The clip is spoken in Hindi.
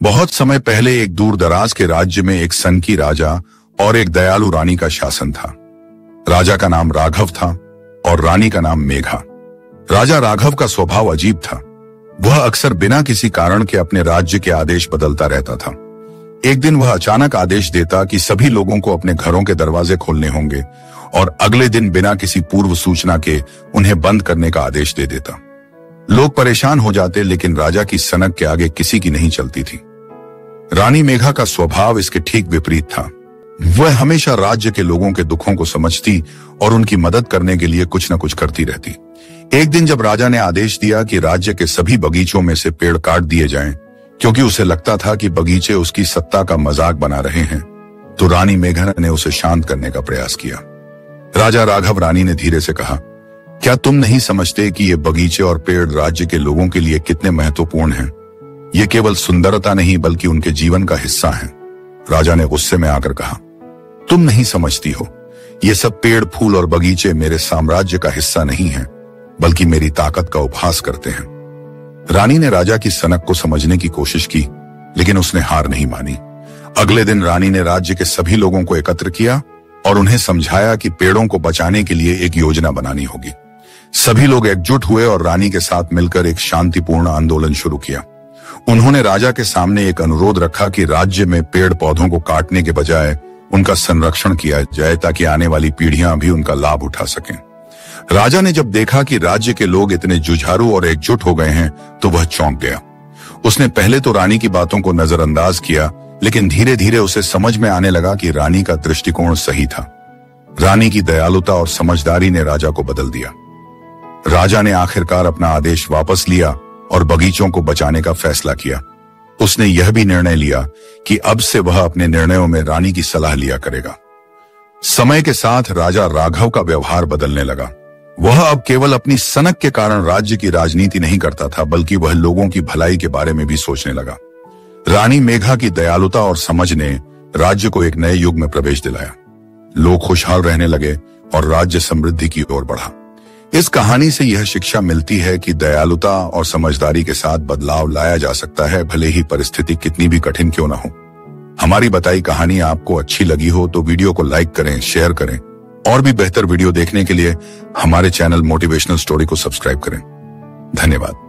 बहुत समय पहले एक दूर दराज के राज्य में एक सनकी राजा और एक दयालु रानी का शासन था। राजा का नाम राघव था और रानी का नाम मेघा। राजा राघव का स्वभाव अजीब था। वह अक्सर बिना किसी कारण के अपने राज्य के आदेश बदलता रहता था। एक दिन वह अचानक आदेश देता कि सभी लोगों को अपने घरों के दरवाजे खोलने होंगे और अगले दिन बिना किसी पूर्व सूचना के उन्हें बंद करने का आदेश दे देता। लोग परेशान हो जाते, लेकिन राजा की सनक के आगे किसी की नहीं चलती थी। रानी मेघा का स्वभाव इसके ठीक विपरीत था। वह हमेशा राज्य के लोगों के दुखों को समझती और उनकी मदद करने के लिए कुछ न कुछ करती रहती। एक दिन जब राजा ने आदेश दिया कि राज्य के सभी बगीचों में से पेड़ काट दिए जाएं, क्योंकि उसे लगता था कि बगीचे उसकी सत्ता का मजाक बना रहे हैं, तो रानी मेघा ने उसे शांत करने का प्रयास किया। राजा राघव रानी ने धीरे से कहा, क्या तुम नहीं समझते कि ये बगीचे और पेड़ राज्य के लोगों के लिए कितने महत्वपूर्ण हैं? ये केवल सुंदरता नहीं बल्कि उनके जीवन का हिस्सा हैं। राजा ने गुस्से में आकर कहा, तुम नहीं समझती हो, ये सब पेड़, फूल और बगीचे मेरे साम्राज्य का हिस्सा नहीं हैं, बल्कि मेरी ताकत का उपहास करते हैं। रानी ने राजा की सनक को समझने की कोशिश की, लेकिन उसने हार नहीं मानी। अगले दिन रानी ने राज्य के सभी लोगों को एकत्र किया और उन्हें समझाया कि पेड़ों को बचाने के लिए एक योजना बनानी होगी। सभी लोग एकजुट हुए और रानी के साथ मिलकर एक शांतिपूर्ण आंदोलन शुरू किया। उन्होंने राजा के सामने एक अनुरोध रखा कि राज्य में पेड़ पौधों को काटने के बजाय उनका संरक्षण किया जाए, ताकि आने वाली पीढ़ियां भी उनका लाभ उठा सकें। राजा ने जब देखा कि राज्य के लोग इतने जुझारू और एकजुट हो गए हैं, तो वह चौंक गया। उसने पहले तो रानी की बातों को नजरअंदाज किया, लेकिन धीरे धीरे उसे समझ में आने लगा कि रानी का दृष्टिकोण सही था। रानी की दयालुता और समझदारी ने राजा को बदल दिया। राजा ने आखिरकार अपना आदेश वापस लिया और बगीचों को बचाने का फैसला किया। उसने यह भी निर्णय लिया कि अब से वह अपने निर्णयों में रानी की सलाह लिया करेगा। समय के साथ राजा राघव का व्यवहार बदलने लगा। वह अब केवल अपनी सनक के कारण राज्य की राजनीति नहीं करता था, बल्कि वह लोगों की भलाई के बारे में भी सोचने लगा। रानी मेघा की दयालुता और समझ ने राज्य को एक नए युग में प्रवेश दिलाया। लोग खुशहाल रहने लगे और राज्य समृद्धि की ओर बढ़ा। इस कहानी से यह शिक्षा मिलती है कि दयालुता और समझदारी के साथ बदलाव लाया जा सकता है, भले ही परिस्थिति कितनी भी कठिन क्यों न हो। हमारी बताई कहानी आपको अच्छी लगी हो तो वीडियो को लाइक करें, शेयर करें और भी बेहतर वीडियो देखने के लिए हमारे चैनल मोटिवेशनल स्टोरी को सब्सक्राइब करें। धन्यवाद।